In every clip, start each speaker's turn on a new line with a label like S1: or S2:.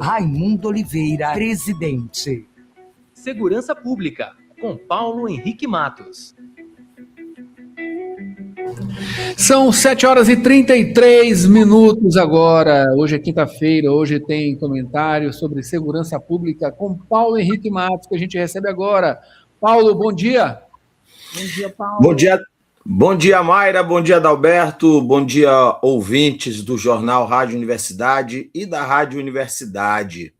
S1: Raimundo Oliveira, presidente.
S2: Segurança Pública, com Paulo Henrique Matos.
S3: São 7h33 agora. Hoje é quinta-feira, hoje tem comentário sobre segurança pública com Paulo Henrique Matos, que a gente recebe agora. Paulo, bom dia.
S4: Bom dia, Paulo. Bom dia, Mayra, bom dia, Adalberto, bom dia, ouvintes do Jornal Rádio Universidade e da Rádio Universidade.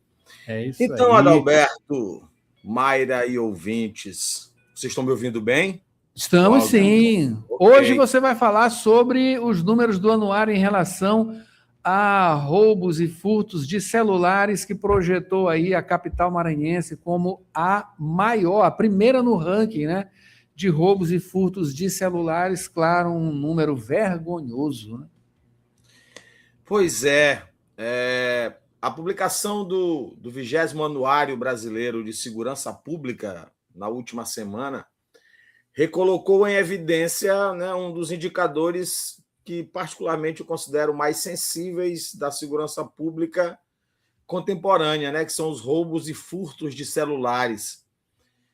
S3: É isso
S4: então,
S3: aí.
S4: Adalberto, Mayra e ouvintes, vocês estão me ouvindo bem?
S3: Estamos sim.
S4: Okay.
S3: Hoje você vai falar sobre os números do anuário em relação a roubos e furtos de celulares que projetou aí a capital maranhense como a maior, a primeira no ranking, né? De roubos e furtos de celulares, claro, um número vergonhoso, né?
S4: Pois é, a publicação do 20º Anuário Brasileiro de Segurança Pública, na última semana, recolocou em evidência, né, um dos indicadores que particularmente eu considero mais sensíveis da segurança pública contemporânea, né, que são os roubos e furtos de celulares.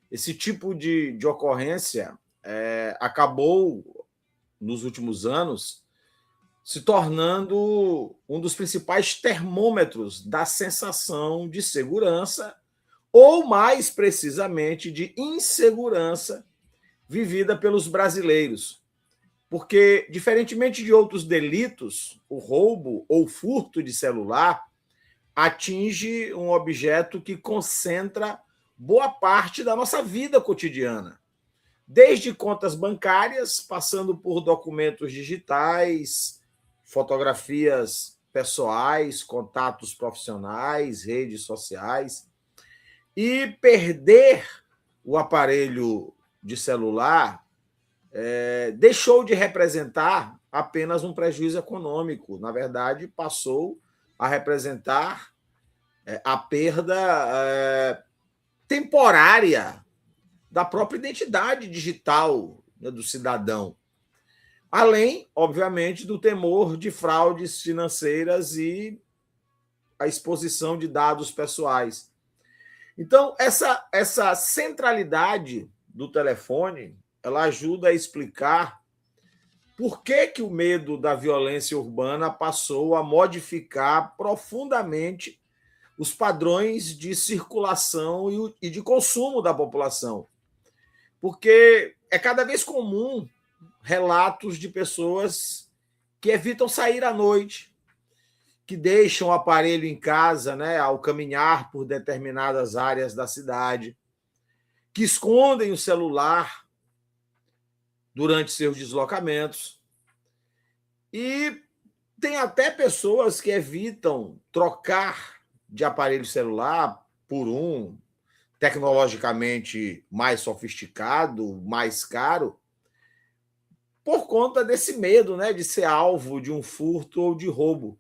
S4: Esse tipo de ocorrência acabou, nos últimos anos, se tornando um dos principais termômetros da sensação de segurança, ou, mais precisamente, de insegurança vivida pelos brasileiros. Porque, diferentemente de outros delitos, o roubo ou furto de celular atinge um objeto que concentra boa parte da nossa vida cotidiana, desde contas bancárias, passando por documentos digitais, fotografias pessoais, contatos profissionais, redes sociais. E perder o aparelho de celular deixou de representar apenas um prejuízo econômico. Na verdade, passou a representar a perda temporária da própria identidade digital, né, do cidadão. Além, obviamente, do temor de fraudes financeiras e a exposição de dados pessoais. Então, essa centralidade do telefone, ela ajuda a explicar por que o medo da violência urbana passou a modificar profundamente os padrões de circulação e de consumo da população. Porque é cada vez comum relatos de pessoas que evitam sair à noite, que deixam o aparelho em casa, né, ao caminhar por determinadas áreas da cidade, que escondem o celular durante seus deslocamentos. E tem até pessoas que evitam trocar de aparelho celular por um tecnologicamente mais sofisticado, mais caro, por conta desse medo, né, de ser alvo de um furto ou de roubo.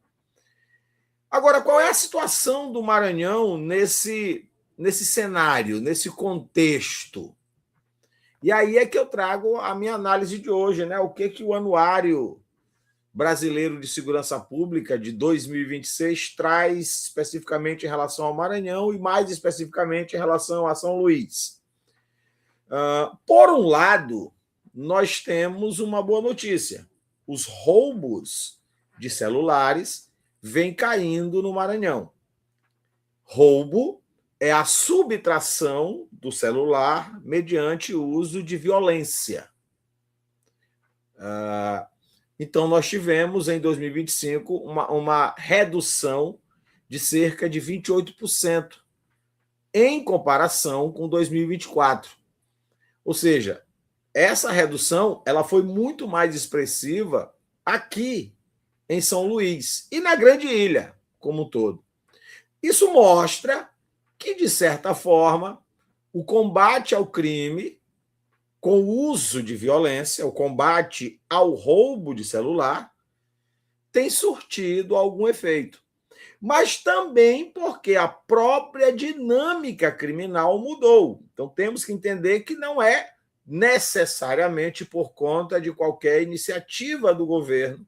S4: Agora, qual é a situação do Maranhão nesse cenário, nesse contexto? E aí é que eu trago a minha análise de hoje, né? O que o Anuário Brasileiro de Segurança Pública de 2026 traz especificamente em relação ao Maranhão e mais especificamente em relação a São Luís. Por um lado, nós temos uma boa notícia. Os roubos de celulares vêm caindo no Maranhão. Roubo é a subtração do celular mediante o uso de violência. Então, nós tivemos, em 2025, uma redução de cerca de 28% em comparação com 2024. Ou seja, essa redução ela foi muito mais expressiva aqui em São Luís e na Grande Ilha como um todo. Isso mostra que, de certa forma, o combate ao crime com o uso de violência, o combate ao roubo de celular, tem surtido algum efeito. Mas também porque a própria dinâmica criminal mudou. Então, temos que entender que não é necessariamente por conta de qualquer iniciativa do governo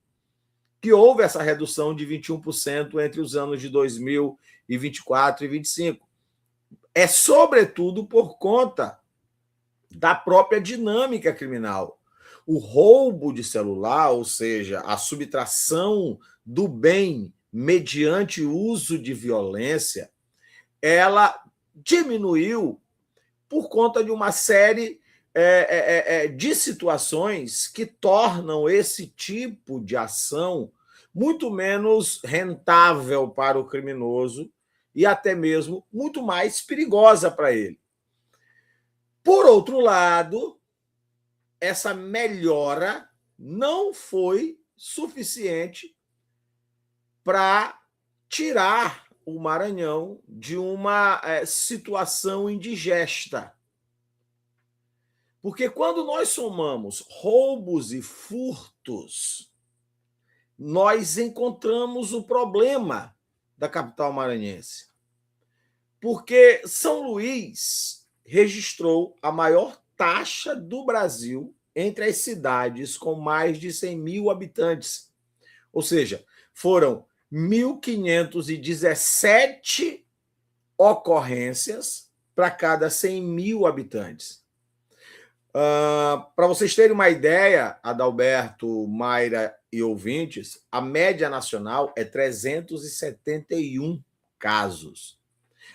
S4: que houve essa redução de 21% entre os anos de 2000 e 24 e 25. É sobretudo por conta da própria dinâmica criminal. O roubo de celular, ou seja, a subtração do bem mediante uso de violência, ela diminuiu por conta de uma série de situações que tornam esse tipo de ação muito menos rentável para o criminoso e até mesmo muito mais perigosa para ele. Por outro lado, essa melhora não foi suficiente para tirar o Maranhão de uma situação indigesta. Porque quando nós somamos roubos e furtos, nós encontramos o problema da capital maranhense. Porque São Luís registrou a maior taxa do Brasil entre as cidades com mais de 100 mil habitantes. Ou seja, foram 1.517 ocorrências para cada 100 mil habitantes. Para vocês terem uma ideia, Adalberto, Mayra e ouvintes, a média nacional é 371 casos.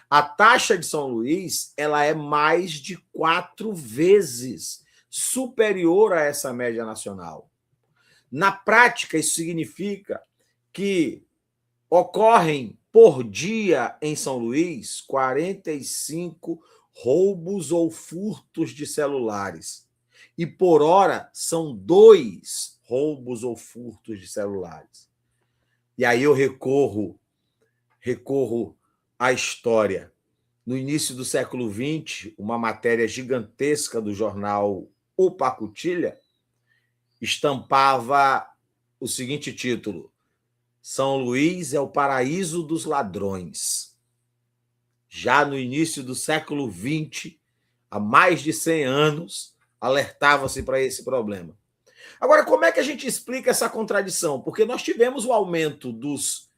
S4: A taxa de São Luís ela é mais de 4 vezes superior a essa média nacional. Na prática, isso significa que ocorrem por dia em São Luís 45 roubos ou furtos de celulares. E por hora são 2 roubos ou furtos de celulares. E aí eu recorro à história. No início do século XX, uma matéria gigantesca do jornal O Pacutilha estampava o seguinte título: São Luís é o paraíso dos ladrões. Já no início do século XX, há mais de 100 anos, alertava-se para esse problema. Agora, como é que a gente explica essa contradição? Porque nós tivemos o aumento dos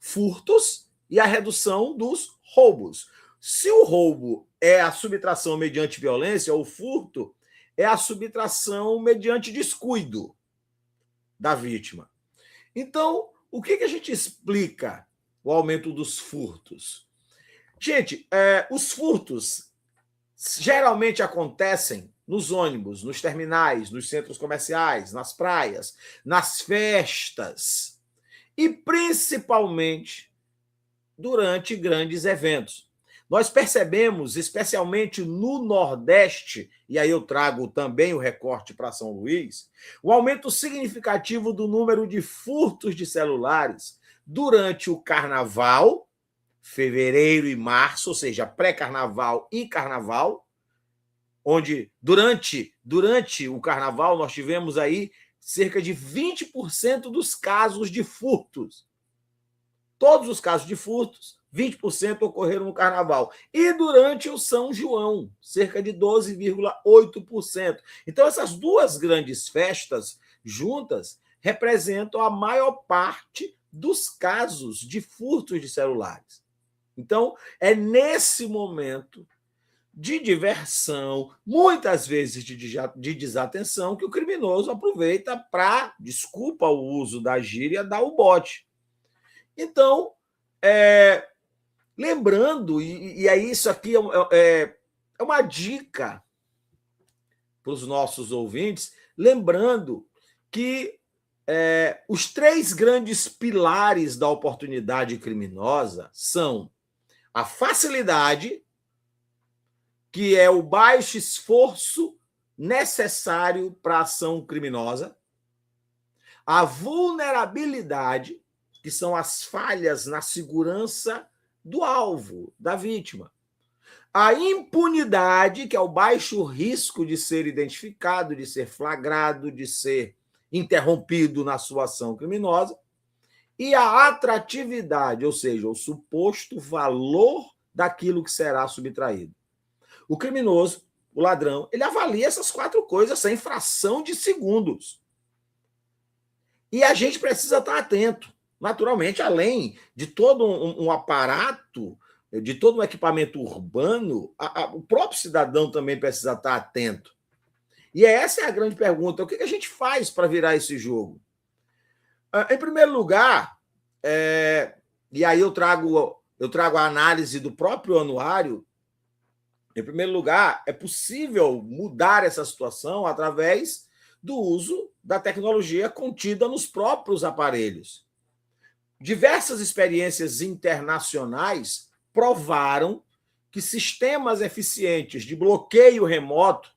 S4: furtos e a redução dos roubos. Se o roubo é a subtração mediante violência, o furto é a subtração mediante descuido da vítima. Então, o que a gente explica o aumento dos furtos? Gente, os furtos geralmente acontecem nos ônibus, nos terminais, nos centros comerciais, nas praias, nas festas e principalmente durante grandes eventos. Nós percebemos, especialmente no Nordeste, e aí eu trago também o recorte para São Luís, o aumento significativo do número de furtos de celulares durante o Carnaval, fevereiro e março, ou seja, pré-carnaval e carnaval, onde durante o carnaval nós tivemos aí cerca de 20% dos casos de furtos. Todos os casos de furtos, 20% ocorreram no carnaval. E durante o São João, cerca de 12,8%. Então, essas duas grandes festas juntas representam a maior parte dos casos de furtos de celulares. Então, é nesse momento de diversão, muitas vezes de desatenção, que o criminoso aproveita para, desculpa o uso da gíria, dar o bote. Então, lembrando, e aí isso aqui é uma dica para os nossos ouvintes, lembrando que os 3 grandes pilares da oportunidade criminosa são a facilidade, que é o baixo esforço necessário para a ação criminosa, a vulnerabilidade, que são as falhas na segurança do alvo, da vítima, a impunidade, que é o baixo risco de ser identificado, de ser flagrado, de ser interrompido na sua ação criminosa, e a atratividade, ou seja, o suposto valor daquilo que será subtraído. O criminoso, o ladrão, ele avalia essas 4 coisas em fração de segundos. E a gente precisa estar atento. naturalmente, além de todo um aparato, de todo um equipamento urbano, o próprio cidadão também precisa estar atento. E essa é a grande pergunta: o que a gente faz para virar esse jogo? Em primeiro lugar, e aí eu trago a análise do próprio anuário. Em primeiro lugar, é possível mudar essa situação através do uso da tecnologia contida nos próprios aparelhos. Diversas experiências internacionais provaram que sistemas eficientes de bloqueio remoto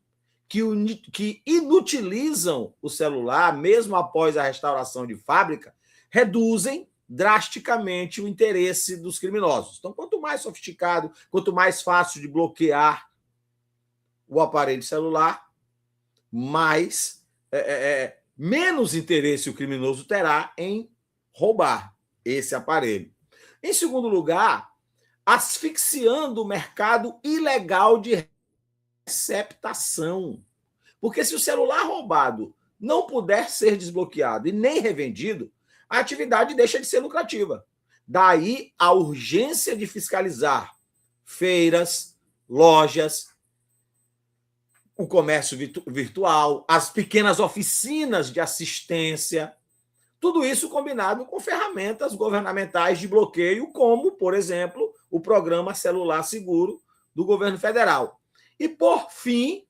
S4: que inutilizam o celular, mesmo após a restauração de fábrica, reduzem drasticamente o interesse dos criminosos. Então, quanto mais sofisticado, quanto mais fácil de bloquear o aparelho celular, menos interesse o criminoso terá em roubar esse aparelho. Em segundo lugar, asfixiando o mercado ilegal de receptação. Porque se o celular roubado não puder ser desbloqueado e nem revendido, a atividade deixa de ser lucrativa. Daí a urgência de fiscalizar feiras, lojas, o comércio virtual, as pequenas oficinas de assistência, tudo isso combinado com ferramentas governamentais de bloqueio, como, por exemplo, o Programa Celular Seguro do governo federal. E, por fim,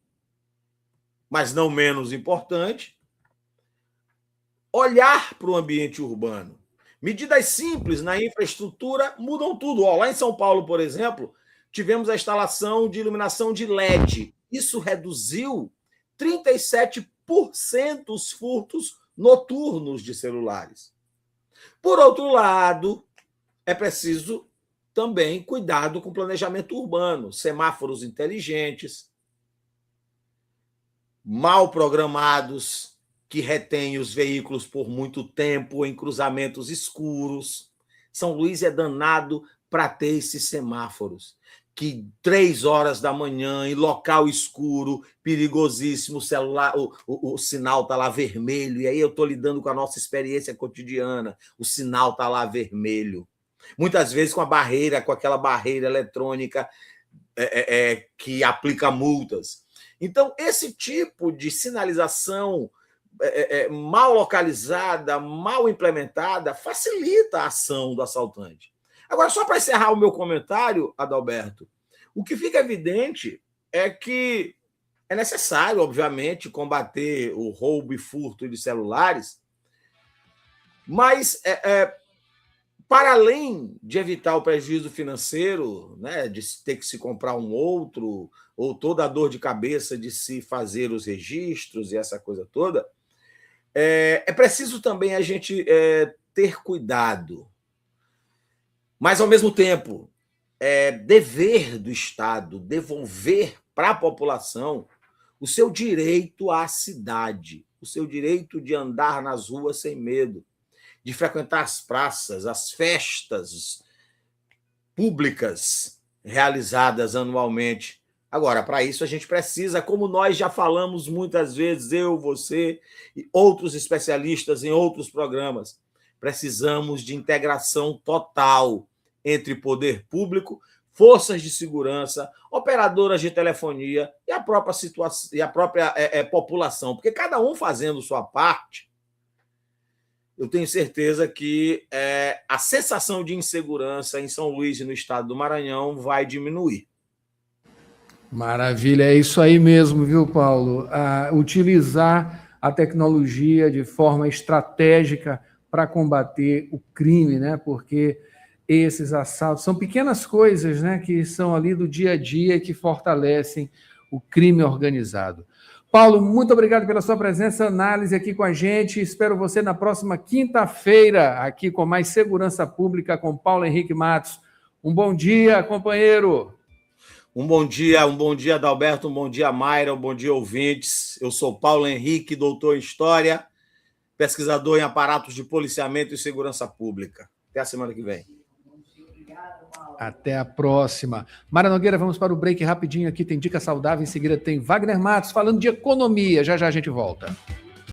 S4: mas não menos importante, olhar para o ambiente urbano. Medidas simples na infraestrutura mudam tudo. Lá em São Paulo, por exemplo, tivemos a instalação de iluminação de LED. Isso reduziu 37% os furtos noturnos de celulares. Por outro lado, é preciso também cuidado com o planejamento urbano, semáforos inteligentes, mal programados, que retém os veículos por muito tempo em cruzamentos escuros. São Luís é danado para ter esses semáforos, que 3 horas da manhã, em local escuro, perigosíssimo, o celular, o sinal está lá vermelho, e aí eu estou lidando com a nossa experiência cotidiana, o sinal está lá vermelho. Muitas vezes com aquela barreira eletrônica que aplica multas. Então, esse tipo de sinalização mal localizada, mal implementada, facilita a ação do assaltante. Agora, só para encerrar o meu comentário, Adalberto, o que fica evidente é que é necessário, obviamente, combater o roubo e furto de celulares, mas, para além de evitar o prejuízo financeiro, né, de ter que se comprar um outro, ou toda a dor de cabeça de se fazer os registros e essa coisa toda, é preciso também a gente ter cuidado. Mas, ao mesmo tempo, é dever do Estado devolver para a população o seu direito à cidade, o seu direito de andar nas ruas sem medo, de frequentar as praças, as festas públicas realizadas anualmente. Agora, para isso, a gente precisa, como nós já falamos muitas vezes, eu, você e outros especialistas em outros programas, precisamos de integração total entre poder público, forças de segurança, operadoras de telefonia e a própria população. Porque cada um fazendo sua parte, eu tenho certeza que a sensação de insegurança em São Luís e no estado do Maranhão vai diminuir.
S3: Maravilha, é isso aí mesmo, viu, Paulo? Utilizar a tecnologia de forma estratégica para combater o crime, né? Porque esses assaltos são pequenas coisas, né, que são ali do dia a dia que fortalecem o crime organizado. Paulo, muito obrigado pela sua presença, análise aqui com a gente. Espero você na próxima quinta-feira, aqui com mais Segurança Pública, com Paulo Henrique Matos. Um bom dia, companheiro.
S4: Um bom dia, Adalberto, um bom dia, Mayra, um bom dia, ouvintes. Eu sou Paulo Henrique, doutor em História, pesquisador em aparatos de policiamento e segurança pública. Até a semana que vem.
S3: Até a próxima. Mara Nogueira, vamos para o break rapidinho aqui, tem Dica Saudável, em seguida tem Wagner Matos falando de economia. Já já a gente volta.